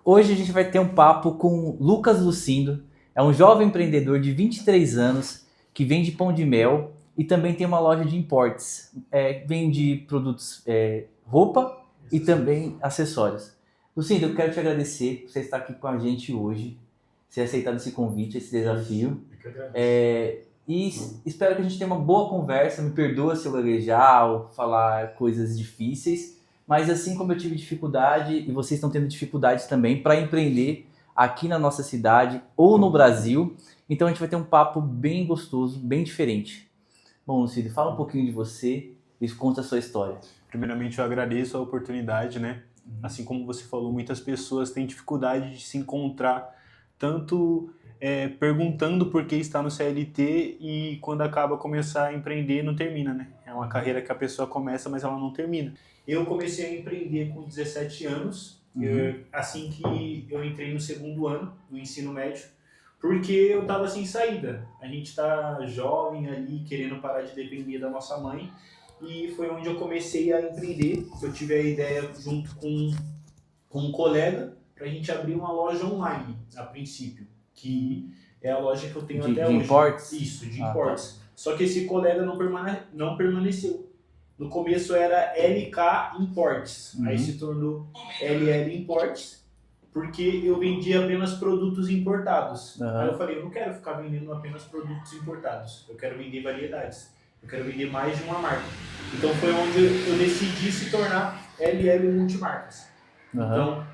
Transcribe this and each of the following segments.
Hoje a gente vai ter um papo com Lucas Lucindo, é um jovem empreendedor de 23 anos que vende pão de mel e também tem uma loja de importes. Vende produtos, roupa e também acessórios. Lucindo, eu quero te agradecer por você estar aqui com a gente hoje, ter aceitado esse convite, esse desafio. Eu que agradeço. E espero que a gente tenha uma boa conversa. Me perdoa se eu gaguejar ou falar coisas difíceis, mas assim como eu tive dificuldade e vocês estão tendo dificuldades também para empreender aqui na nossa cidade ou no Brasil, então a gente vai ter um papo bem gostoso, bem diferente. Bom, Lucido, fala um pouquinho de você e conta a sua história. Primeiramente, eu agradeço a oportunidade, né? Assim como você falou, muitas pessoas têm dificuldade de se encontrar, tanto perguntando por que está no CLT e quando acaba começar a empreender não termina, né? É uma carreira que a pessoa começa, mas ela não termina. Eu comecei a empreender com 17 anos, assim que eu entrei no segundo ano do ensino médio, porque eu estava sem saída. A gente está jovem ali, querendo parar de depender da nossa mãe, e foi onde eu comecei a empreender. Eu tive a ideia junto com um colega para a gente abrir uma loja online, a princípio, que é a loja que eu tenho até De hoje. importes? Isso, de importes. Só que esse colega não permaneceu. No começo era LK Imports, aí se tornou LL Imports, porque eu vendia apenas produtos importados. Aí eu falei, eu não quero ficar vendendo apenas produtos importados, eu quero vender variedades, eu quero vender mais de uma marca. Então foi onde eu decidi se tornar LL Multimarcas. Então,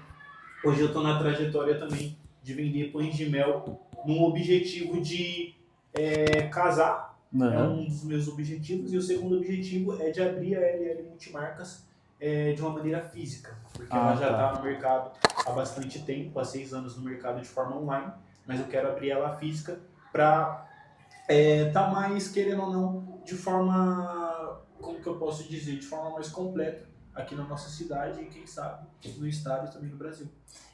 hoje eu estou na trajetória também de vender pães de mel num objetivo de casar. É um dos meus objetivos. E o segundo objetivo é de abrir a LL Multimarcas de uma maneira física. Porque ela já está no mercado há bastante tempo, há 6 anos no mercado de forma online. Mas eu quero abrir ela física para tá mais, querendo ou não, de forma, como que eu posso dizer, de forma mais completa aqui na nossa cidade e quem sabe no estado e também no Brasil.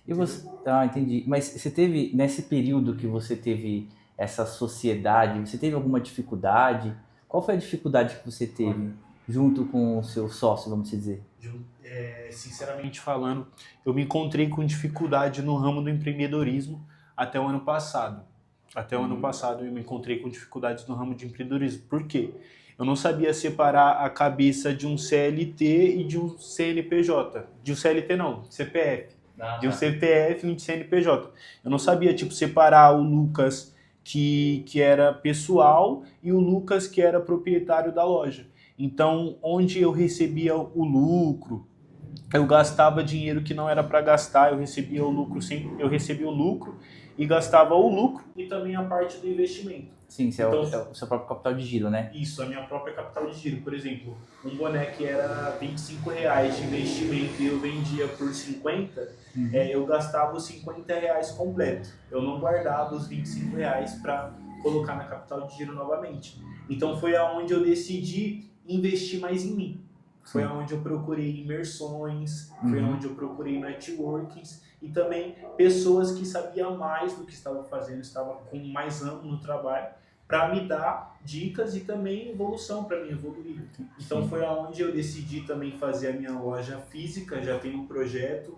E você, entendi. Mas você teve, nesse período que você teve essa sociedade, você teve alguma dificuldade? Qual foi a dificuldade que você teve junto com o seu sócio, vamos dizer? Sinceramente falando, eu me encontrei com dificuldade no ramo do empreendedorismo até o ano passado. Até o ano passado eu me encontrei com dificuldades no ramo de empreendedorismo. Por quê? Eu não sabia separar a cabeça de um CLT e de um CNPJ. De um CLT não, CPF. De um CPF e um de CNPJ. Eu não sabia, separar o Lucas que era pessoal e o Lucas que era proprietário da loja. Então, onde eu recebia o lucro, eu gastava dinheiro que não era para gastar, eu recebia o lucro e gastava o lucro e também a parte do investimento. Sim, então, é o seu próprio capital de giro, né? Isso, a minha própria capital de giro. Por exemplo, um boné que era R$25 de investimento e eu vendia por 50, eu gastava os R$50 completo. Eu não guardava os R$25 para colocar na capital de giro novamente. Então foi aonde eu decidi investir mais em mim. Foi onde eu procurei imersões, foi onde eu procurei networkings e também pessoas que sabiam mais do que estavam fazendo, estavam com mais ânimo no trabalho, para me dar dicas e também evolução para mim evoluir. Então foi onde eu decidi também fazer a minha loja física, já tem um projeto,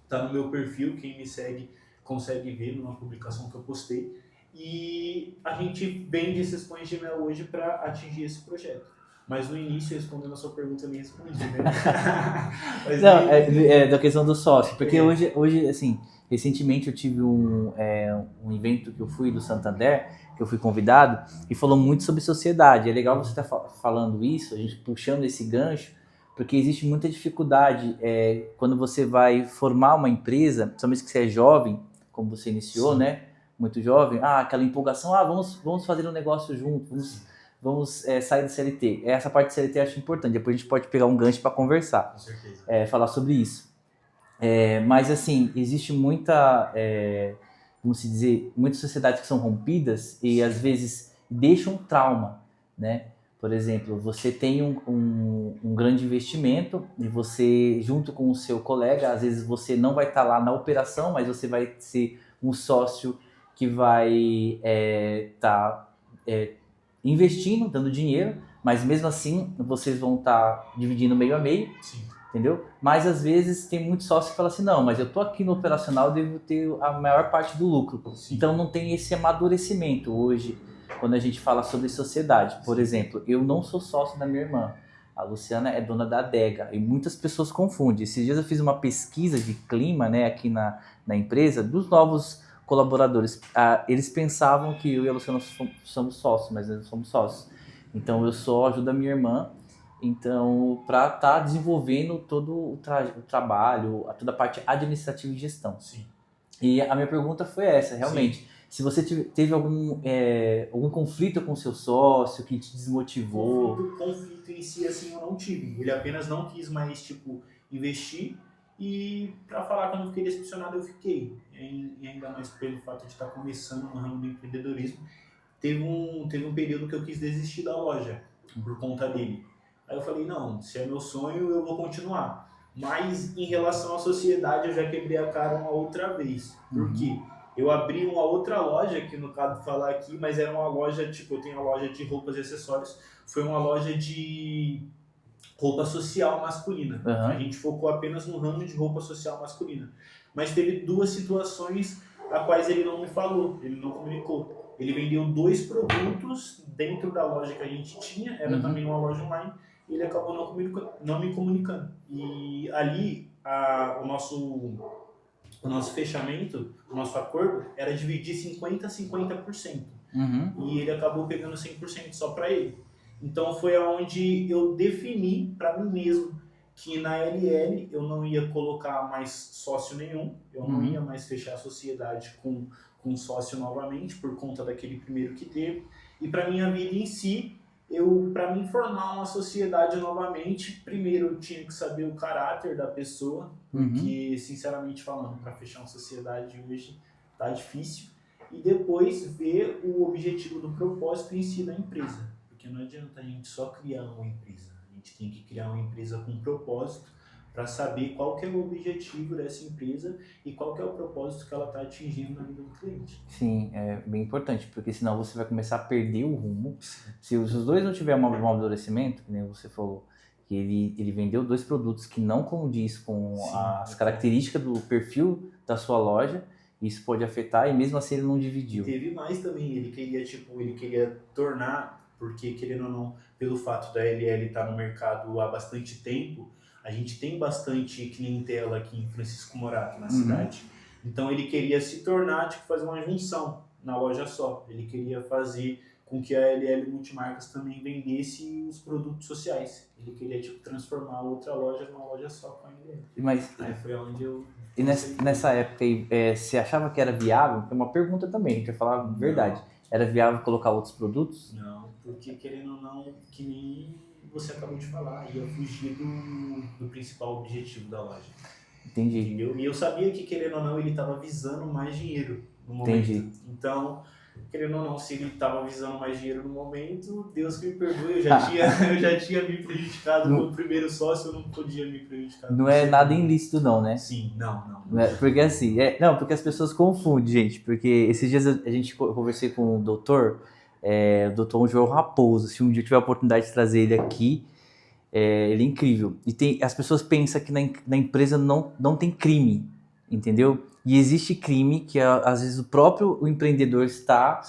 está no meu perfil, quem me segue consegue ver numa publicação que eu postei. E a gente vende esses pães de mel hoje para atingir esse projeto. Mas no início, respondendo a sua pergunta, eu me respondi, né? Não, é da questão do sócio, porque hoje, assim, recentemente eu tive um evento que eu fui do Santander, que eu fui convidado, e falou muito sobre sociedade. É legal você estar falando isso, a gente puxando esse gancho, porque existe muita dificuldade quando você vai formar uma empresa, principalmente que você é jovem, como você iniciou, né? Muito jovem, aquela empolgação, vamos fazer um negócio junto, vamos sair do CLT. Essa parte do CLT eu acho importante. Depois a gente pode pegar um gancho para conversar. Com certeza. Falar sobre isso. Mas, assim, existe muita, como se dizer, muitas sociedades que são rompidas e, às vezes, deixam trauma, né? Por exemplo, você tem um grande investimento e você, junto com o seu colega, às vezes você não vai estar lá na operação, mas você vai ser um sócio que vai estar investindo, dando dinheiro, mas mesmo assim vocês vão estar dividindo meio a meio. Sim. entendeu? Mas às vezes tem muito sócio que fala assim, não, mas eu tô aqui no operacional, eu devo ter a maior parte do lucro. Sim. Então não tem esse amadurecimento hoje, quando a gente fala sobre sociedade. Por exemplo, eu não sou sócio da minha irmã. A Luciana é dona da adega e muitas pessoas confundem. Esses dias eu fiz uma pesquisa de clima, né, aqui na empresa, dos novos colaboradores. Eles pensavam que eu e a Luciana somos sócios, mas nós não somos sócios. Então eu só ajudo a minha irmã, então para estar desenvolvendo todo o trabalho, toda a parte administrativa e gestão. Sim. E a minha pergunta foi essa, realmente. Sim. Se você teve algum conflito com o seu sócio que te desmotivou? Conflito em si, assim, eu não tive. Ele apenas não quis mais, tipo, investir. E para falar que eu não fiquei decepcionado, eu fiquei. E ainda mais pelo fato de estar começando no ramo do empreendedorismo. Teve um período que eu quis desistir da loja por conta dele. Aí eu falei, não, se é meu sonho, eu vou continuar. Mas em relação à sociedade, eu já quebrei a cara uma outra vez. Por quê? Eu abri uma outra loja, que no caso de falar aqui, mas era uma loja, tipo, eu tenho uma loja de roupas e acessórios. Foi uma loja de roupa social masculina. Uhum. A gente focou apenas no ramo de roupa social masculina. Mas teve 2 situações a quais ele não me falou, ele não comunicou. Ele vendeu 2 produtos dentro da loja que a gente tinha, era também uma loja online, e ele acabou não me comunicando. E ali, o nosso fechamento, o nosso acordo, era dividir 50% a 50%. E ele acabou pegando 100% só para ele. Então foi aonde eu defini para mim mesmo que na LL eu não ia colocar mais sócio nenhum, eu não ia mais fechar a sociedade com sócio novamente por conta daquele primeiro que teve. E para minha vida em si, para mim formar uma sociedade novamente, primeiro eu tinha que saber o caráter da pessoa, porque sinceramente falando, para fechar uma sociedade hoje tá difícil. E depois ver o objetivo do propósito em si da empresa. Porque não adianta a gente só criar uma empresa. A gente tem que criar uma empresa com propósito para saber qual que é o objetivo dessa empresa e qual que é o propósito que ela está atingindo na vida do cliente. Sim, é bem importante, porque senão você vai começar a perder o rumo. Se os dois não tiverem um amadurecimento, que nem você falou, que ele vendeu 2 produtos que não condiz com as características do perfil da sua loja, isso pode afetar e mesmo assim ele não dividiu. E teve mais também, ele queria tornar, porque querendo ou não, pelo fato da LL estar no mercado há bastante tempo, a gente tem bastante clientela aqui em Francisco Morato, na cidade. Então ele queria se tornar, fazer uma junção na loja só. Ele queria fazer com que a LL Multimarcas também vendesse os produtos sociais. Ele queria transformar outra loja numa loja só com a LL. Mas aí foi onde eu... E nessa época, você achava que era viável? Tem uma pergunta também, a gente vai falar a verdade. Era viável colocar outros produtos? Não, porque querendo ou não, que nem você acabou de falar, ia fugir do principal objetivo da loja. Entendi. Entendeu? E eu sabia que, querendo ou não, ele estava visando mais dinheiro no momento. Entendi. Então, querendo ou não, se ele estava visando mais dinheiro no momento, Deus que me perdoe, eu já tinha me prejudicado no primeiro sócio, eu não podia me prejudicar. Não é nada ilícito não, né? Sim, não. Porque assim, porque as pessoas confundem, gente, porque esses dias a gente conversei com o doutor João Raposo, se um dia eu tiver a oportunidade de trazer ele aqui, ele é incrível. E as pessoas pensam que na empresa não tem crime, entendeu? E existe crime que às vezes o próprio empreendedor está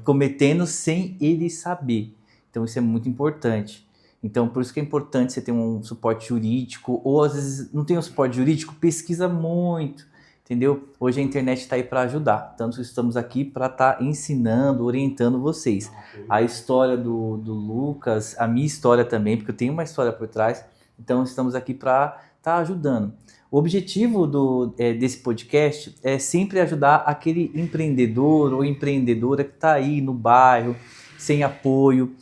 cometendo sem ele saber. Então isso é muito importante. Então por isso que é importante você ter um suporte jurídico, ou às vezes não tem um suporte jurídico, pesquisa muito, entendeu? Hoje a internet está aí para ajudar, tanto que estamos aqui para estar ensinando, orientando vocês. A história do Lucas, a minha história também, porque eu tenho uma história por trás, então estamos aqui para estar ajudando. O objetivo desse podcast é sempre ajudar aquele empreendedor ou empreendedora que está aí no bairro, sem apoio.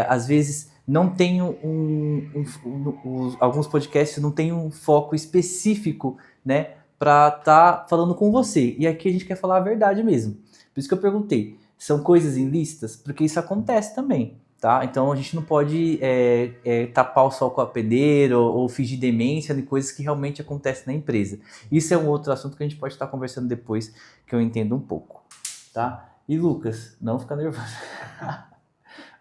Às vezes não tem alguns podcasts não tem um foco específico, né, para estar falando com você. E aqui a gente quer falar a verdade mesmo. Por isso que eu perguntei, são coisas ilícitas? Porque isso acontece também. Tá? Então a gente não pode tapar o sol com a peneira ou fingir demência de coisas que realmente acontecem na empresa. Isso é um outro assunto que a gente pode estar conversando depois, que eu entendo um pouco. Tá? E Lucas, não fica nervoso.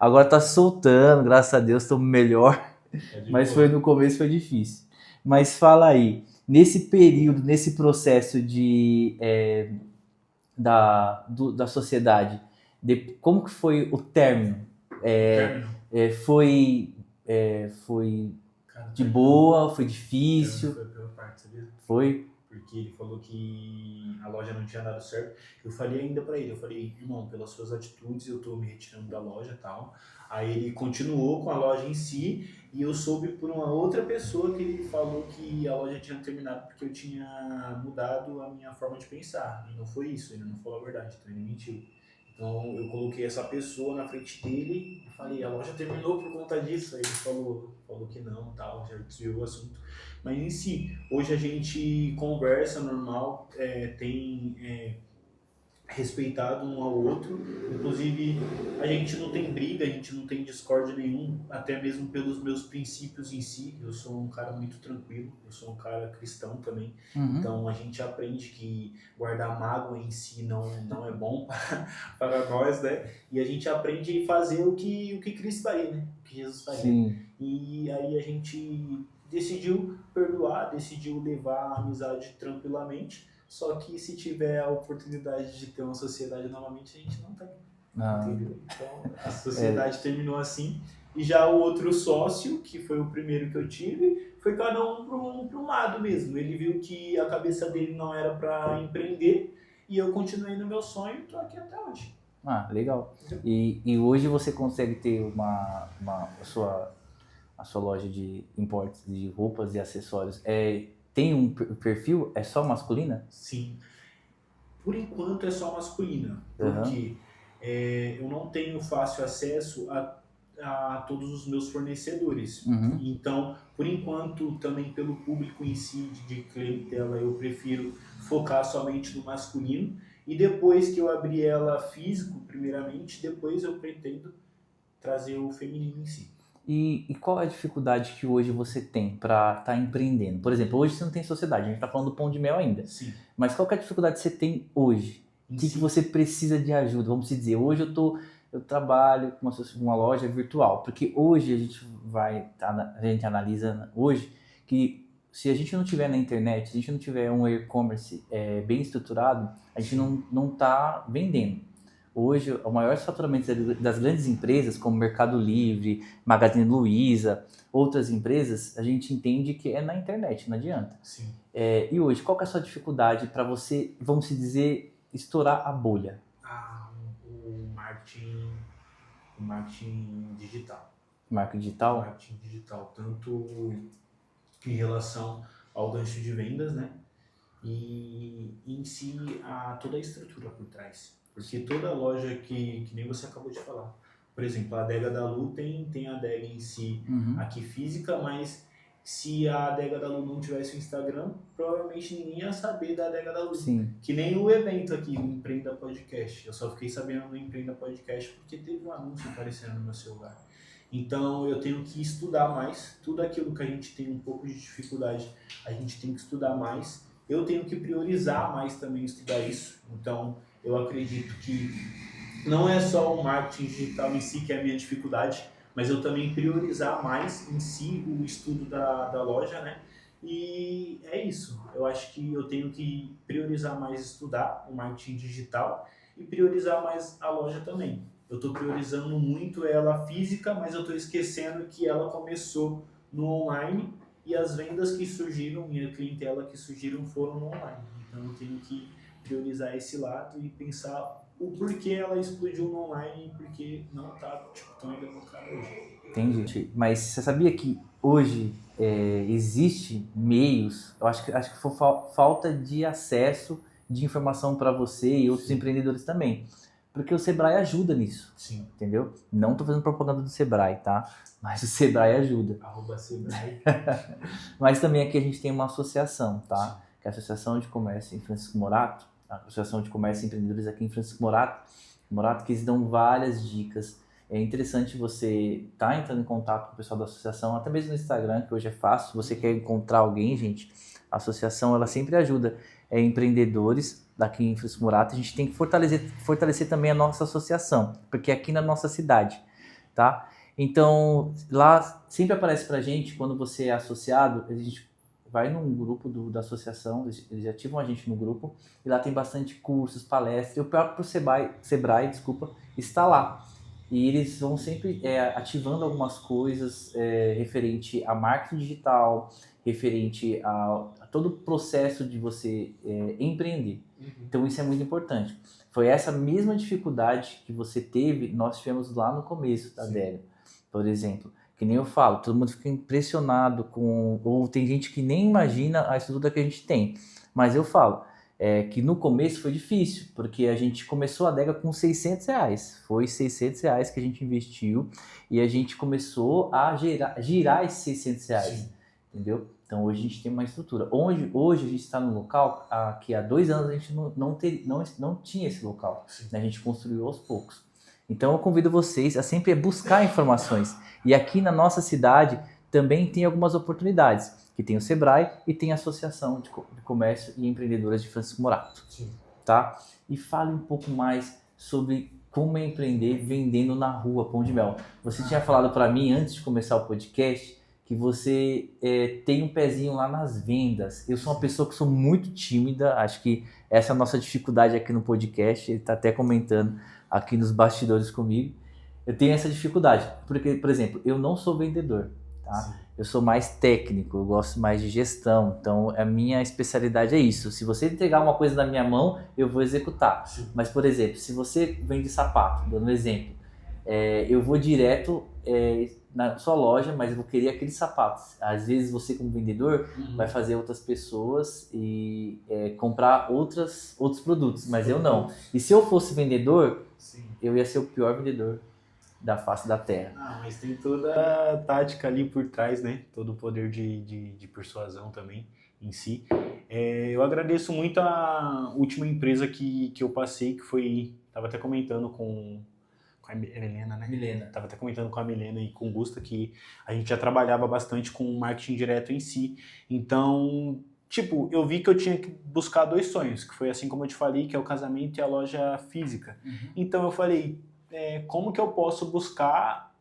Agora tá soltando, graças a Deus, estou melhor. Mas no começo foi difícil. Mas fala aí, nesse período, nesse processo da sociedade, como que foi o término? Término. Foi Cara, de término boa, foi foi difícil? a pior parte, sabia? Foi? Porque ele falou que a loja não tinha dado certo. Eu falei ainda pra ele, eu falei, irmão, pelas suas atitudes eu tô me retirando da loja e tal. Aí ele continuou com a loja em si e eu soube por uma outra pessoa que ele falou que a loja tinha terminado porque eu tinha mudado a minha forma de pensar. E não foi isso, ele não falou a verdade, então ele mentiu. Então eu coloquei essa pessoa na frente dele e falei, a loja terminou por conta disso. Aí ele falou que não, tal, já desviou o assunto. Mas em si, hoje a gente conversa normal, tem respeitado um ao outro. Inclusive, a gente não tem briga, a gente não tem discórdia nenhum, até mesmo pelos meus princípios em si. Eu sou um cara muito tranquilo, eu sou um cara cristão também. Uhum. Então a gente aprende que guardar mágoa em si não é bom para nós, né? E a gente aprende a fazer o que Cristo faria, né? O que Jesus faria. Sim. E aí a gente decidiu perdoar, decidiu levar a amizade tranquilamente. Só que se tiver a oportunidade de ter uma sociedade novamente, a gente não tem. Entendeu? Então a sociedade terminou assim. E já o outro sócio, que foi o primeiro que eu tive, foi cada um para um lado mesmo. Ele viu que a cabeça dele não era para empreender e eu continuei no meu sonho e estou aqui até hoje. Ah, legal. E hoje você consegue ter a sua loja de importes de roupas e acessórios. Tem um perfil? É só masculina? Sim. Por enquanto é só masculina, porque eu não tenho fácil acesso a todos os meus fornecedores. Uhum. Então, por enquanto, também pelo público em si de clientela, eu prefiro focar somente no masculino. E depois que eu abrir ela físico, primeiramente, depois eu pretendo trazer o feminino em si. E qual é a dificuldade que hoje você tem para estar empreendendo? Por exemplo, hoje você não tem sociedade, a gente está falando do pão de mel ainda. Sim. Mas qual que é a dificuldade que você tem hoje? O que você precisa de ajuda? Vamos dizer, hoje eu trabalho com uma loja virtual, porque hoje a gente analisa hoje que se a gente não tiver na internet, se a gente não tiver um e-commerce bem estruturado, a gente não está vendendo. Hoje, o maior faturamento das grandes empresas, como Mercado Livre, Magazine Luiza, outras empresas, a gente entende que é na internet, não adianta. Sim. E hoje, qual que é a sua dificuldade para você, vamos dizer, estourar a bolha? O marketing digital. Marketing digital? Marketing digital, tanto em relação ao gancho de vendas, né? E em si, toda a estrutura por trás. Porque toda loja que nem você acabou de falar. Por exemplo, a adega da Lu tem a adega em si aqui física, mas se a adega da Lu não tivesse o Instagram, provavelmente ninguém ia saber da adega da Lu. Sim. Que nem o evento aqui, o Empreenda Podcast. Eu só fiquei sabendo do Empreenda Podcast porque teve um anúncio aparecendo no meu celular. Então eu tenho que estudar mais. Tudo aquilo que a gente tem um pouco de dificuldade, a gente tem que estudar mais. Eu tenho que priorizar mais também estudar isso. Então eu acredito que não é só o marketing digital em si que é a minha dificuldade, mas eu também priorizar mais em si o estudo da loja, né? E é isso. Eu acho que eu tenho que priorizar mais estudar o marketing digital e priorizar mais a loja também. Eu estou priorizando muito ela física, mas eu estou esquecendo que ela começou no online e as vendas que surgiram e a clientela que surgiram foram no online. Então eu tenho que priorizar esse lado e pensar o porquê ela explodiu no online e porquê não está tão ainda no cara hoje. Entendi. Mas você sabia que hoje existe meios, eu acho que foi falta de acesso de informação para você e outros empreendedores também. Porque o Sebrae ajuda nisso. Sim. Entendeu? Não tô fazendo propaganda do Sebrae, tá? Mas o Sebrae ajuda. @Sebrae. Mas também aqui a gente tem uma associação, tá? Sim. Que é a Associação de Comércio em Francisco Morato. A Associação de Comércio e Empreendedores aqui em Francisco Morato, que eles dão várias dicas. É interessante você estar entrando em contato com o pessoal da associação, até mesmo no Instagram, que hoje é fácil. Se você quer encontrar alguém, gente, a associação ela sempre ajuda empreendedores daqui em Francisco Morato. A gente tem que fortalecer também a nossa associação, porque é aqui na nossa cidade, tá? Então, lá sempre aparece pra gente, quando você é associado, a gente vai num grupo da associação, eles ativam a gente no grupo, e lá tem bastante cursos, palestras, e o próprio Sebrae, está lá. E eles vão sempre ativando algumas coisas referente a marketing digital, referente a todo o processo de você empreender. Então isso é muito importante. Foi essa mesma dificuldade que você teve, nós tivemos lá no começo da Adélio, por exemplo. Que nem eu falo, todo mundo fica impressionado com... Ou tem gente que nem imagina a estrutura que a gente tem. Mas eu falo que no começo foi difícil, porque a gente começou a adega com R$600. Foi R$600 que a gente investiu e a gente começou a girar esses R$600. Sim. Entendeu? Então hoje a gente tem uma estrutura. Hoje a gente está no local que há 2 anos a gente não tinha esse local. Né? A gente construiu aos poucos. Então eu convido vocês a sempre buscar informações. E aqui na nossa cidade também tem algumas oportunidades, que tem o Sebrae e tem a Associação de Comércio e Empreendedoras de Francisco Morato. Sim. Tá? E fale um pouco mais sobre como é empreender vendendo na rua pão de mel. Você tinha falado para mim antes de começar o podcast que você tem um pezinho lá nas vendas. Eu sou uma pessoa que sou muito tímida, acho que essa é a nossa dificuldade aqui no podcast, ele está até comentando aqui nos bastidores comigo. Eu tenho essa dificuldade, porque, por exemplo, eu não sou vendedor, tá? Sim. Eu sou mais técnico, eu gosto mais de gestão, então a minha especialidade é isso. Se você entregar uma coisa na minha mão, eu vou executar. Sim. Mas, por exemplo, se você vende sapato, dando um exemplo, eu vou direto na sua loja, mas eu vou querer aqueles sapatos. Às vezes você, como vendedor, vai fazer outras pessoas e comprar outros produtos, mas eu não. E se eu fosse vendedor, sim, eu ia ser o pior vendedor da face da terra. Mas tem toda a tática ali por trás, né? Todo o poder de persuasão também em si. Eu agradeço muito a última empresa que eu passei, que foi... Estava até comentando com a Milena, né? Milena. Tava até comentando com a Milena e com o Gusta que a gente já trabalhava bastante com marketing direto em si. Então, tipo, eu vi que eu tinha que buscar 2 sonhos, que foi assim como eu te falei, que é o casamento e a loja física. Uhum. Então eu falei, como que eu posso buscar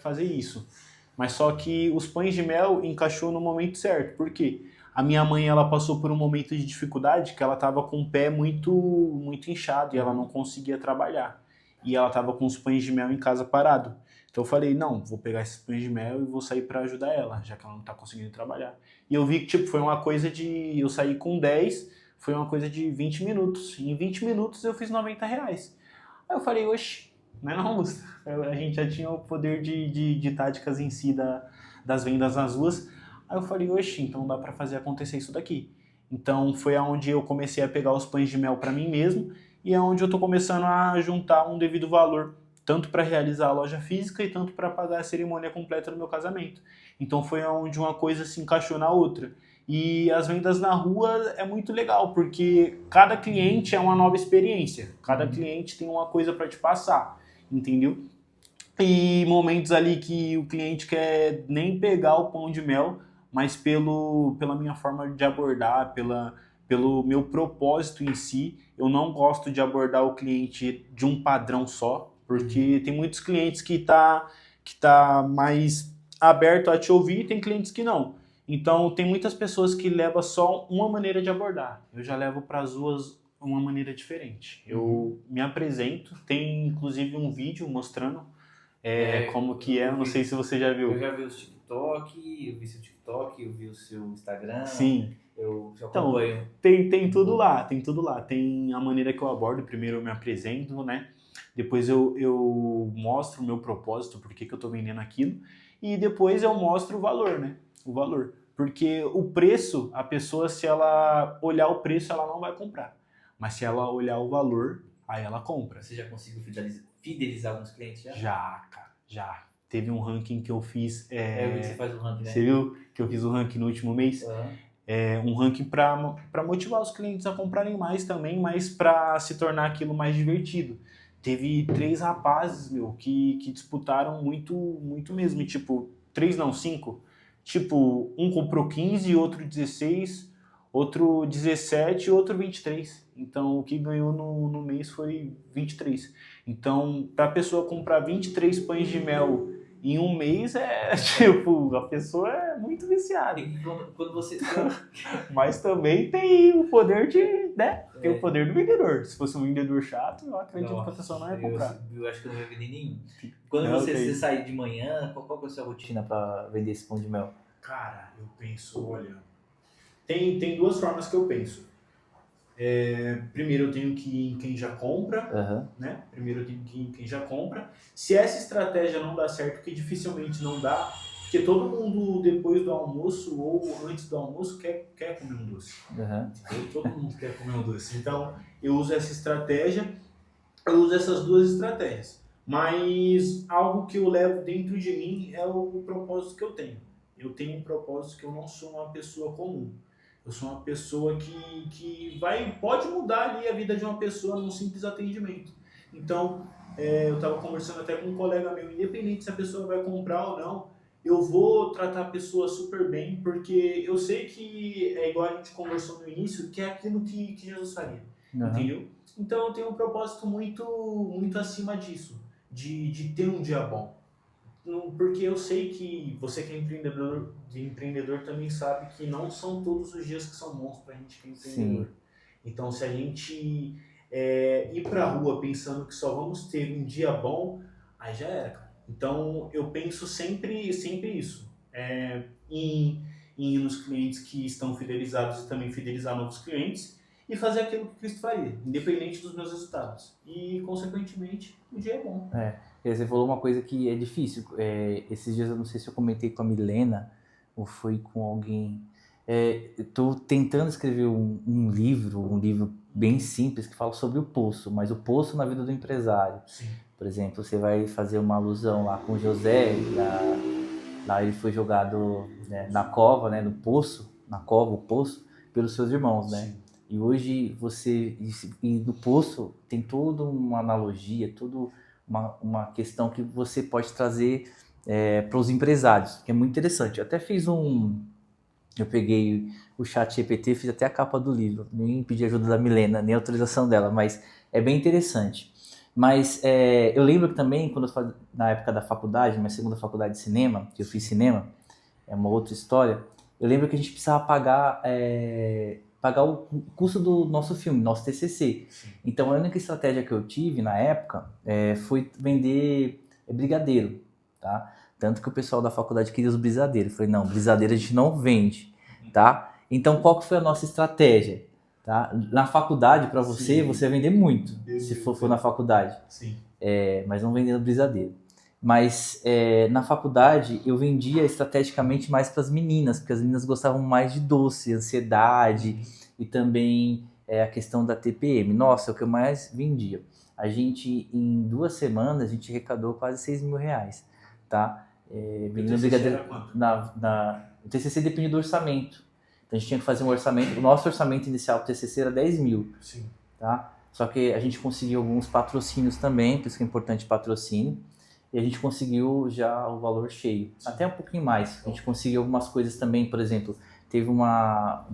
fazer isso? Mas só que os pães de mel encaixou no momento certo. Por quê? A minha mãe, ela passou por um momento de dificuldade, que ela tava com o pé muito, muito inchado e ela não conseguia trabalhar. E ela tava com os pães de mel em casa parado. Então eu falei, não, vou pegar esses pães de mel e vou sair para ajudar ela, já que ela não tá conseguindo trabalhar. E eu vi que, tipo, foi uma coisa de... Eu saí com 10, foi uma coisa de 20 minutos. E em 20 minutos eu fiz R$90. Aí eu falei, oxe, não, Augusto. A gente já tinha o poder de táticas em si das vendas nas ruas. Aí eu falei, oxe, então dá para fazer acontecer isso daqui. Então foi aonde eu comecei a pegar os pães de mel para mim mesmo, e é onde eu estou começando a juntar um devido valor, tanto para realizar a loja física e tanto para pagar a cerimônia completa do meu casamento. Então foi onde uma coisa se encaixou na outra. E as vendas na rua é muito legal, porque cada cliente é uma nova experiência, cada cliente tem uma coisa para te passar, entendeu? E momentos ali que o cliente quer nem pegar o pão de mel, mas pela minha forma de abordar, pelo meu propósito em si, eu não gosto de abordar o cliente de um padrão só, porque tem muitos clientes que tá mais aberto a te ouvir e tem clientes que não. Então, tem muitas pessoas que levam só uma maneira de abordar. Eu já levo para as duas uma maneira diferente. Eu me apresento, tem inclusive um vídeo mostrando como que é, eu não sei se você já viu. Eu já vi o TikTok, eu vi seu TikTok, eu vi o seu Instagram. Sim. Eu já acompanho. Então, tem tudo lá, tem tudo lá. Tem a maneira que eu abordo, primeiro eu me apresento, né? Depois eu mostro o meu propósito, por que eu tô vendendo aquilo. E depois eu mostro o valor, né? O valor. Porque o preço, a pessoa, se ela olhar o preço, ela não vai comprar. Mas se ela olhar o valor, aí ela compra. Você já conseguiu fidelizar alguns clientes já? Já, cara, já. Teve um ranking que eu fiz... eu vi que você faz um ranking, né? Você viu que eu fiz um ranking no último mês? Uhum. Um ranking para motivar os clientes a comprarem mais também, mas para se tornar aquilo mais divertido. Teve 3 rapazes, que disputaram muito, muito mesmo. E, tipo, 3 não, 5. Tipo, um comprou 15, outro 16, outro 17 e outro 23. Então, o que ganhou no mês foi 23. Então, para a pessoa comprar 23 pães de mel em um mês tipo, a pessoa é muito viciada. E quando você... Mas também tem o poder de, né? Tem o poder do vendedor. Se fosse um vendedor chato, eu acredito que a pessoa não ia comprar. Eu acho que eu não ia vender nenhum. Quando Não, você sai de manhã, qual que é a sua rotina para vender esse pão de mel? Cara, eu penso, olha... Tem duas formas que eu penso. Primeiro eu tenho que ir em quem já compra, né? Primeiro eu tenho que ir em quem já compra. Se essa estratégia não dá certo, que dificilmente não dá, porque todo mundo depois do almoço ou antes do almoço quer comer um doce. Todo mundo quer comer um doce. Então eu uso essa estratégia, eu uso essas duas estratégias. Mas algo que eu levo dentro de mim é o propósito que eu tenho. Eu tenho um propósito que eu não sou uma pessoa comum. Eu sou uma pessoa que pode mudar ali a vida de uma pessoa num simples atendimento. Então, eu estava conversando até com um colega meu, independente se a pessoa vai comprar ou não, eu vou tratar a pessoa super bem, porque eu sei que é igual a gente conversou no início, que é aquilo que Jesus faria, entendeu? Então, eu tenho um propósito muito, muito acima disso, de ter um dia bom. Porque eu sei que você que é empreendedor também sabe que não são todos os dias que são bons pra gente que é empreendedor. Sim. Então, se a gente ir pra rua pensando que só vamos ter um dia bom, aí já era, cara. Então, eu penso sempre isso. Em ir nos clientes que estão fidelizados e também fidelizar novos clientes e fazer aquilo que Cristo faria, independente dos meus resultados. E, consequentemente, o dia é bom. Você falou uma coisa que é difícil. Esses dias eu não sei se eu comentei com a Milena ou foi com alguém. Estou tentando escrever um livro bem simples que fala sobre o poço, mas o poço na vida do empresário. Sim. Por exemplo, você vai fazer uma alusão lá com José, lá ele foi jogado, né, na cova, né, no poço, o poço, pelos seus irmãos, né? Sim. E hoje e no poço tem toda uma analogia, uma questão que você pode trazer para os empresários, que é muito interessante. Eu até eu peguei o ChatGPT, fiz até a capa do livro, nem pedi ajuda da Milena, nem autorização dela, mas é bem interessante. Mas eu lembro que também, na época da faculdade, minha segunda faculdade de cinema, que eu fiz cinema, é uma outra história, eu lembro que a gente precisava pagar o custo do nosso filme, nosso TCC. Sim. Então, a única estratégia que eu tive na época foi vender brigadeiro, tá? Tanto que o pessoal da faculdade queria os brisadeiros. Eu falei, não, brisadeiro a gente não vende, tá? Então, qual que foi a nossa estratégia? Tá? Na faculdade, para você vai vender muito, se for na faculdade. Sim. Mas não vendendo brisadeiro. Mas na faculdade eu vendia estrategicamente mais para as meninas, porque as meninas gostavam mais de doce, ansiedade e também a questão da TPM. Nossa, é o que eu mais vendia. A gente, em 2 semanas, a gente arrecadou quase R$6.000, tá? Vendendo brigadeiro. O TCC depende do orçamento. Então a gente tinha que fazer um orçamento. O nosso orçamento inicial para o TCC era 10 mil. Sim. Tá? Só que a gente conseguiu alguns patrocínios também, por isso que é importante patrocínio. E a gente conseguiu já o valor cheio. Sim. Até um pouquinho mais. A gente conseguiu algumas coisas também, por exemplo, teve uma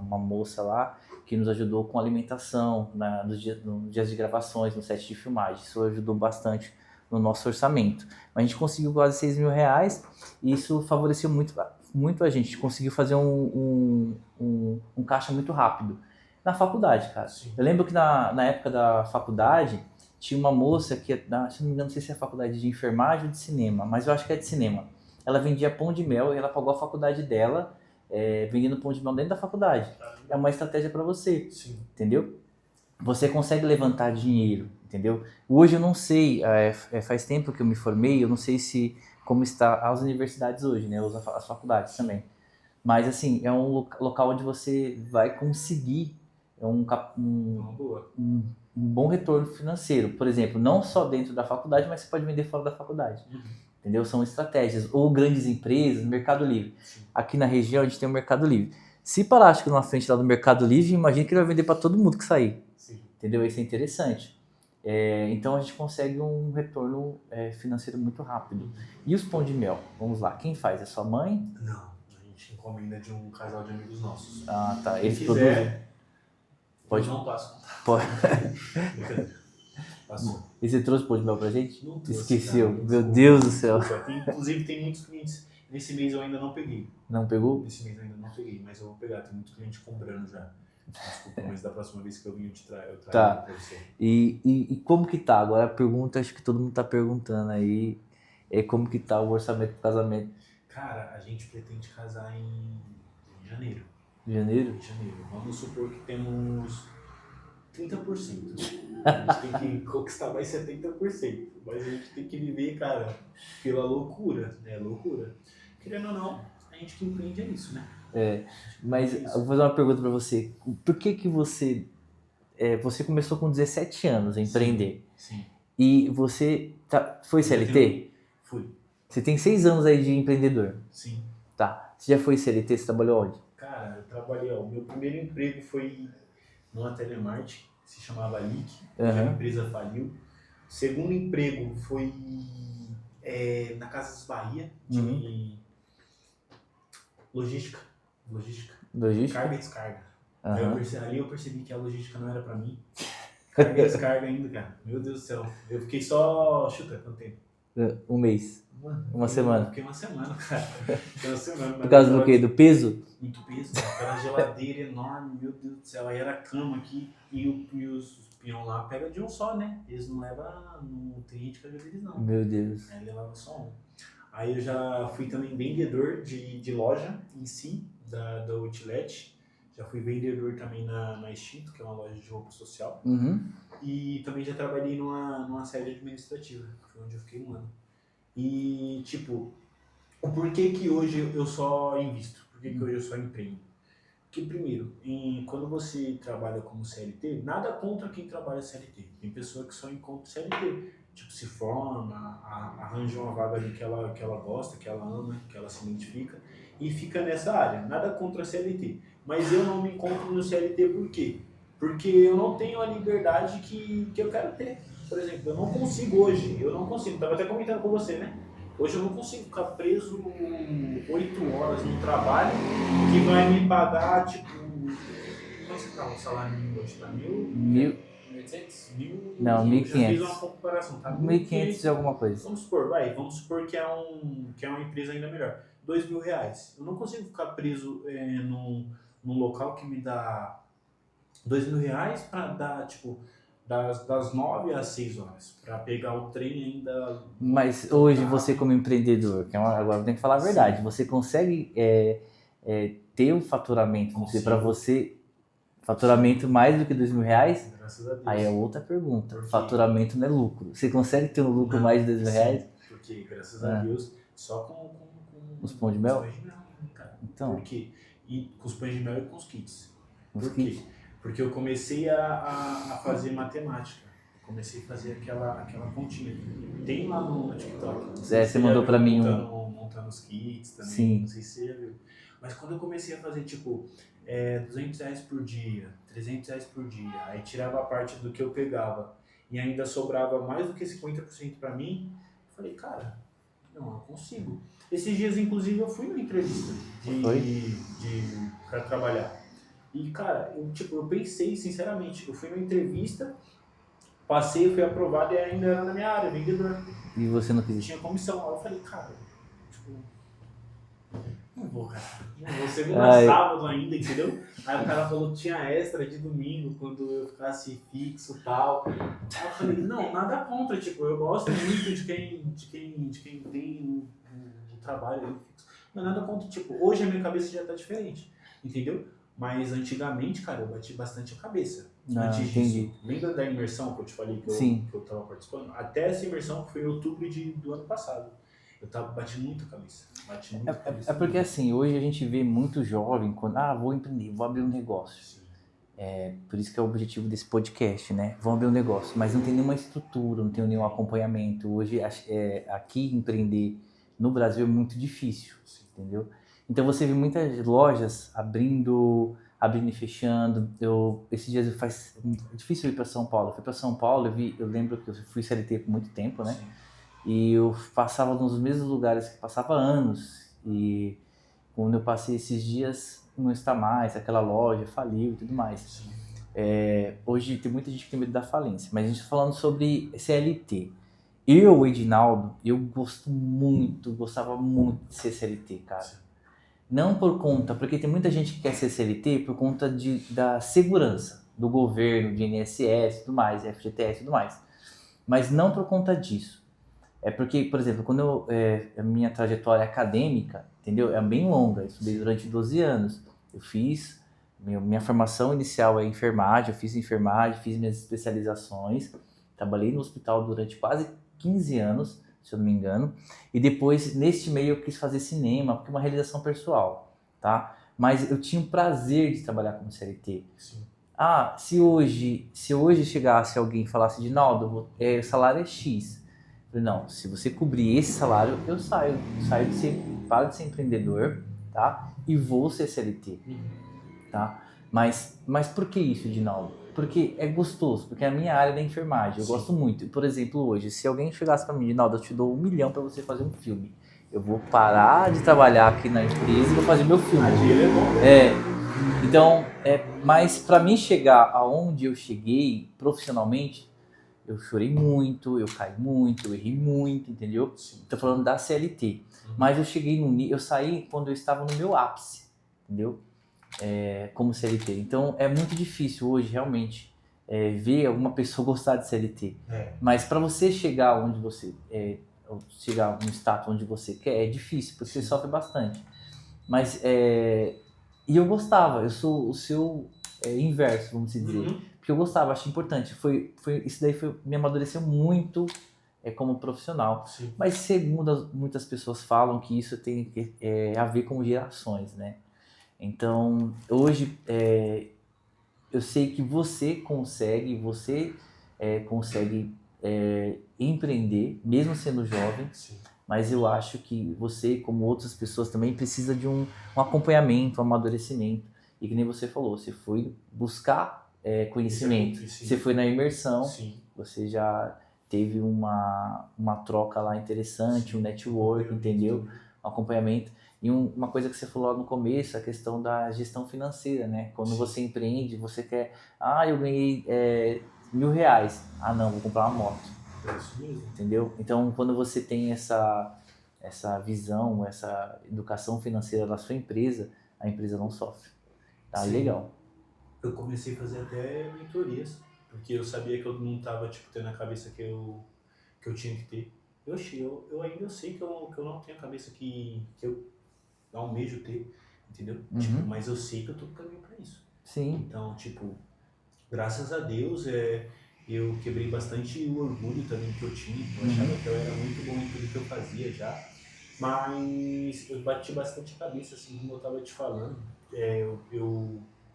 moça lá que nos ajudou com alimentação nos dias de gravações, no set de filmagem. Isso ajudou bastante no nosso orçamento. Mas a gente conseguiu quase R$6.000 e isso favoreceu muito a gente. Conseguiu fazer um caixa muito rápido. Na faculdade, cara. Sim. Eu lembro que na época da faculdade, tinha uma moça que, se não me engano, não sei se é a faculdade de enfermagem ou de cinema, mas eu acho que é de cinema. Ela vendia pão de mel e ela pagou a faculdade dela vendendo pão de mel dentro da faculdade. É uma estratégia para você, sim, entendeu? Você consegue levantar dinheiro, entendeu? Hoje eu não sei, faz tempo que eu me formei, eu não sei como está as universidades hoje, né? As faculdades também. Mas assim, é um local onde você vai conseguir um bom retorno financeiro. Por exemplo, não só dentro da faculdade, mas você pode vender fora da faculdade. Entendeu? São estratégias. Ou grandes empresas, Mercado Livre. Sim. Aqui na região a gente tem o Mercado Livre. Se parar, acho que na frente lá do Mercado Livre, imagina que ele vai vender para todo mundo que sair. Sim. Entendeu? Isso é interessante. Então a gente consegue um retorno financeiro muito rápido. E os pão de mel? Vamos lá. Quem faz? É sua mãe? Não. A gente encomenda de um casal de amigos nossos. Ah, tá. Quem Eles quiser, produzem. pode não passo. Pode. Passou. E você trouxe pão de mel pra gente? Não trouxe, Esqueceu. cara. Meu Deus do céu. Inclusive, tem muitos clientes. Nesse mês eu ainda não peguei. Não pegou? Nesse mês eu ainda não peguei, mas eu vou pegar. Tem muito cliente comprando já. Desculpa, mas da próxima vez que eu vim eu trago Tá. pra você. E como que tá? Agora a pergunta, acho que todo mundo tá perguntando aí, é como que tá o orçamento pro casamento Cara, a gente pretende casar em janeiro. de janeiro? Em janeiro. Vamos supor que temos 30%. A gente tem que conquistar mais 70%. Mas a gente tem que viver, cara, pela loucura. É loucura. Querendo ou não, a gente que empreende é isso, né? Mas eu vou fazer uma pergunta pra você. Por que que você começou com 17 anos a empreender? Sim. E você foi CLT? Fui. Você tem 6 anos aí de empreendedor. Sim. Tá. Você já foi CLT? Você trabalhou onde? Cara, eu trabalhei, ó, o meu primeiro emprego foi numa telemarketing, se chamava LIC, Aham. a empresa faliu. O segundo emprego foi na Casas Bahia, de logística, Logística? carga e descarga. Aham. Ali eu percebi que a logística não era pra mim. Carga e descarga ainda, cara. Meu Deus do céu. Eu fiquei só, chuta, quanto tempo? Um mês. Uma semana. Fiquei uma semana, cara. Fiquei uma semana. Por causa do quê? Do peso? Muito peso, aquela geladeira enorme, meu Deus do céu. Aí era a cama aqui e os peão lá pega de um só, né? Eles não levam, não tem gente que ajuda eles não. Meu Deus. Aí levava só um. Aí eu já fui também vendedor de loja em si, da Outlet. Já fui vendedor também na Extinto, que é uma loja de roupa social. Uhum. E também já trabalhei numa sede administrativa, que foi onde eu fiquei um ano. E, tipo, o porquê que hoje eu só invisto? Por que hoje eu só empreendo? Porque, primeiro, quando você trabalha como CLT, nada contra quem trabalha CLT. Tem pessoa que só encontra CLT. Tipo, se forma, arranja uma vaga ali que ela gosta, que ela ama, que ela se identifica, e fica nessa área. Nada contra a CLT. Mas eu não me encontro no CLT por quê? Porque eu não tenho a liberdade que eu quero ter. Por exemplo, eu não consigo hoje, estava até comentando com você, né? Hoje eu não consigo ficar preso 8 horas no trabalho que vai me pagar, tipo, quanto que tá o salário mínimo hoje? Tá 1.800? Não, 1.500. Já fiz uma comparação, tá? 1.500 e alguma coisa. Vamos supor que é uma empresa ainda melhor. R$2.000. Eu não consigo ficar preso num local que me dá R$2.000 para dar, tipo, das 9 às 6 horas, para pegar o trem ainda. Mas hoje você como empreendedor, agora eu tenho que falar a verdade, você consegue ter um faturamento, vamos dizer, para você, faturamento mais do que R$2.000? Graças a Deus. Aí é outra pergunta. Porque Faturamento não é lucro. Você consegue ter um lucro mais de R$2.000? Sim, porque, graças a Deus, só com os pão de mel? Os pães de mel, cara. Então. Por quê? E com os pães de mel e com os kits. Os Por quê? kits? Porque eu comecei a fazer matemática. Comecei a fazer aquela continha. Tem lá no TikTok. Você mandou pra mim montando os kits também. Sim. Não sei se você já viu. Mas quando eu comecei a fazer, tipo, R$200 por dia, R$300 por dia, aí tirava a parte do que eu pegava e ainda sobrava mais do que 50% pra mim, eu falei, cara, não, eu consigo. Esses dias, inclusive, eu fui numa entrevista pra trabalhar. E, cara, eu pensei, sinceramente, eu fui numa entrevista, passei, fui aprovado e ainda era na minha área, vendedor. E você não quis? Tinha comissão. Aí eu falei, cara, tipo, não vou, cara. Não vou, segunda sábado ainda, entendeu? Aí o cara falou que tinha extra de domingo, quando eu ficasse fixo e tal. Aí eu falei, não, nada contra, tipo, eu gosto muito de quem tem um trabalho ali fixo. Mas nada contra, tipo, hoje a minha cabeça já tá diferente, entendeu? Mas antigamente, cara, eu bati bastante a cabeça. Antes disso, lembra da imersão que eu te falei que eu tava participando? Até essa imersão, que foi em outubro do ano passado. Eu bati muito a cabeça. É porque assim, hoje a gente vê muito jovem quando, vou empreender, vou abrir um negócio. Sim. Por isso que é o objetivo desse podcast, né? Vão abrir um negócio, mas não tem nenhuma estrutura, não tem nenhum acompanhamento. Hoje, aqui empreender no Brasil é muito difícil, entendeu? Então você vê muitas lojas abrindo e fechando. Esses dias é difícil ir para São Paulo. Eu fui para São Paulo, eu lembro que eu fui CLT por muito tempo, né? Sim. E eu passava nos mesmos lugares que passava há anos. E quando eu passei esses dias, não está mais, aquela loja faliu e tudo mais. Hoje tem muita gente que tem medo da falência, mas a gente está falando sobre CLT. Eu, Edinaldo, eu gostava muito de ser CLT, cara. Não por conta, porque tem muita gente que quer ser CLT por conta da segurança do governo, de INSS e tudo mais, FGTS e tudo mais. Mas não por conta disso. É porque, por exemplo, quando a minha trajetória acadêmica, entendeu? É bem longa, eu estudei durante 12 anos. Eu fiz, minha formação inicial é enfermagem, eu fiz enfermagem, fiz minhas especializações, trabalhei no hospital durante quase 15 anos, se eu não me engano, e depois, neste meio, eu quis fazer cinema, porque é uma realização pessoal, tá? Mas eu tinha o prazer de trabalhar como CLT. Sim. Se hoje chegasse alguém e falasse, Edinaldo, o salário é X. Eu falei, não, se você cobrir esse salário, eu saio paro de ser empreendedor, tá? E vou ser CLT, tá? Mas por que isso, Edinaldo? Porque é gostoso, porque é a minha área da enfermagem, eu gosto muito. Por exemplo, hoje, se alguém chegasse para mim, Edinaldo, eu te dou 1 milhão para você fazer um filme. Eu vou parar de trabalhar aqui na empresa e vou fazer meu filme. Então, mas para mim chegar aonde eu cheguei profissionalmente, eu chorei muito, eu caí muito, eu errei muito, entendeu? Tô falando da CLT. Mas eu cheguei eu saí quando eu estava no meu ápice, entendeu? Como CLT. Então é muito difícil hoje realmente ver alguma pessoa gostar de CLT. Mas para você chegar onde você chegar no status onde você quer, é difícil, porque você sofre bastante. Mas e eu gostava, eu sou o seu inverso, vamos dizer. Porque eu gostava, acho importante. Isso daí me amadureceu muito como profissional. Sim. Mas segundo muitas pessoas falam que isso tem a ver com gerações, né? Então, hoje eu sei que você consegue empreender, mesmo sendo jovem. Sim. Mas eu acho que você, como outras pessoas também, precisa de um acompanhamento, um amadurecimento. E que nem você falou, você foi buscar conhecimento, você foi na imersão, Sim. você já teve uma troca lá interessante, um network, entendeu? Um acompanhamento. E uma coisa que você falou lá no começo, a questão da gestão financeira, né? Quando você empreende, você quer... eu ganhei R$1.000. Não, vou comprar uma moto. É isso mesmo. Entendeu? Então, quando você tem essa visão, essa educação financeira da sua empresa, a empresa não sofre. Tá? Legal. Eu comecei a fazer até mentorias, porque eu sabia que eu não estava tendo a cabeça que eu tinha que ter. Eu ainda sei que eu não tenho a cabeça que eu almejo ter, entendeu? Mas eu sei que eu tô no caminho para isso. Sim. Então, graças a Deus, eu quebrei bastante o orgulho também que eu tinha. Eu achava que eu era muito bom em tudo que eu fazia já. Mas eu bati bastante a cabeça, assim, como eu estava te falando.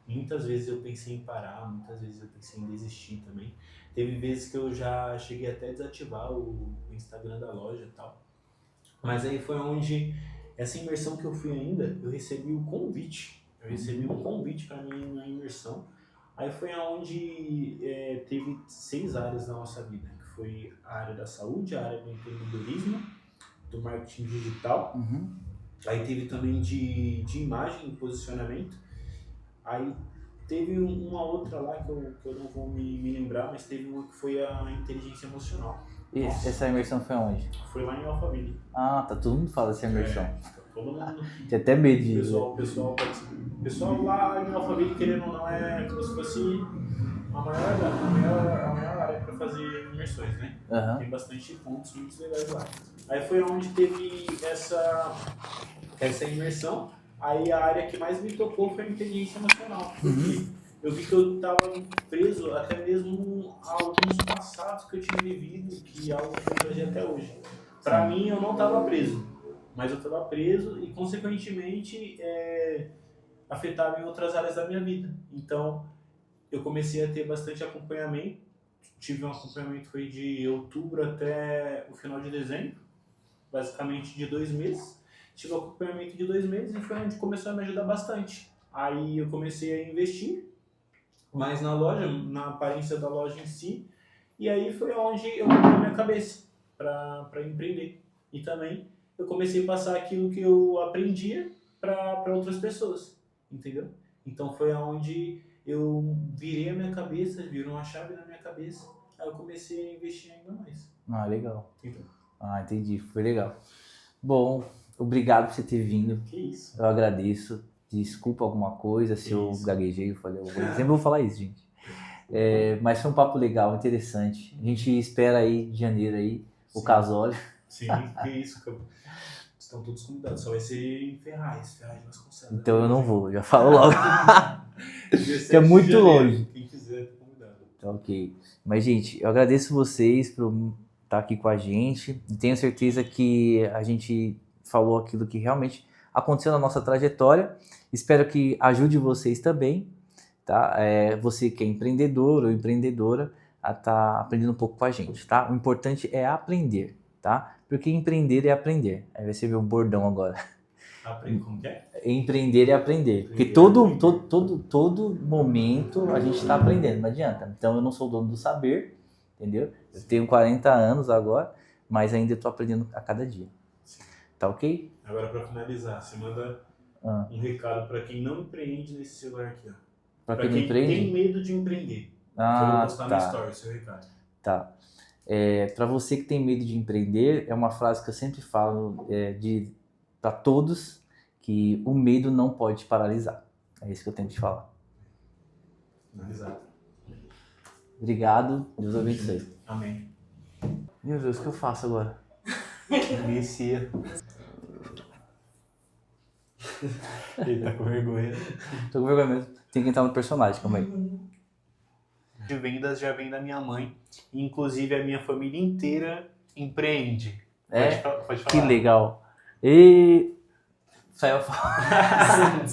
Muitas vezes eu pensei em parar, muitas vezes eu pensei em desistir também. Teve vezes que eu já cheguei até a desativar o Instagram da loja e tal. Mas aí foi onde, essa imersão que eu fui ainda, eu recebi o convite. Eu recebi um convite para mim na imersão. Aí foi onde teve 6 áreas na nossa vida, que foi a área da saúde, a área do empreendedorismo, do marketing digital. Aí teve também de imagem e posicionamento. Aí teve uma outra lá que eu não vou me lembrar, mas teve uma que foi a inteligência emocional. E essa imersão foi onde? Foi lá em Alphaville. Tá todo mundo fala dessa imersão. Todo mundo. Tinha até medo de... O pessoal lá em Alphaville, querendo ou não, é como se fosse a maior área para fazer imersões, né? Tem bastante pontos muito legais lá. Aí foi onde teve essa imersão. Aí a área que mais me tocou foi a inteligência emocional. Porque eu vi que eu estava preso até mesmo a alguns passados que eu tinha vivido, que é algo que eu trago até hoje. Para mim, eu não estava preso, mas eu estava preso e, consequentemente, afetava em outras áreas da minha vida. Então, eu comecei a ter bastante acompanhamento. Tive um acompanhamento foi de outubro até o final de dezembro, basicamente de 2 meses. Tive um acompanhamento de 2 meses e foi onde começou a me ajudar bastante. Aí eu comecei a investir mais na loja, na aparência da loja em si. E aí foi onde eu mudei minha cabeça para empreender. E também eu comecei a passar aquilo que eu aprendia para outras pessoas, entendeu? Então foi onde eu virei a minha cabeça, virou uma chave na minha cabeça, aí eu comecei a investir ainda mais. Ah, legal. Entendeu? Ah, entendi. Foi legal. Bom, obrigado por você ter vindo. Que isso? Eu agradeço. Desculpa alguma coisa se eu Isso. gaguejei, eu falei, sempre vou falar isso, gente. Mas foi um papo legal, interessante. A gente espera aí, de janeiro aí, o Sim. casório. Sim, que isso, cara. Estão todos convidados, só vai ser em Ferraz de Vasconcelos. Então eu não vou, já falo logo. 17 Que é muito de janeiro. longe. Quem quiser, tá convidado. Tá ok. Mas, gente, eu agradeço vocês por estar aqui com a gente. E tenho certeza que a gente falou aquilo que realmente aconteceu na nossa trajetória. Espero que ajude vocês também, tá? Você que é empreendedor ou empreendedora, a estar aprendendo um pouco com a gente, tá? O importante é aprender, tá? Porque empreender é aprender. Aí vai ser meu bordão agora. Aprende como que é? Empreender é aprender. Porque Empreender é todo momento a gente está aprendendo, não adianta. Então eu não sou dono do saber, entendeu? Eu tenho 40 anos agora, mas ainda estou aprendendo a cada dia. Sim. Tá ok? Agora, pra finalizar, você manda um recado pra quem não empreende nesse celular aqui, ó. Pra Pra quem não empreende? tem medo de empreender. Que eu vou Ah, postar no tá. story o seu recado. Tá. Para você que tem medo de empreender, é uma frase que eu sempre falo para todos, que o medo não pode te paralisar. É isso que eu tenho que te falar. Finalizado. Obrigado, Deus abençoe. Amém. Meu Deus, o que eu faço agora? Inicia. Ele tá com vergonha. Tô com vergonha mesmo. Tem que entrar no personagem, calma aí. De vendas já vem da minha mãe. Inclusive a minha família inteira empreende. É? Pode falar. Que legal. E... Saiu fora.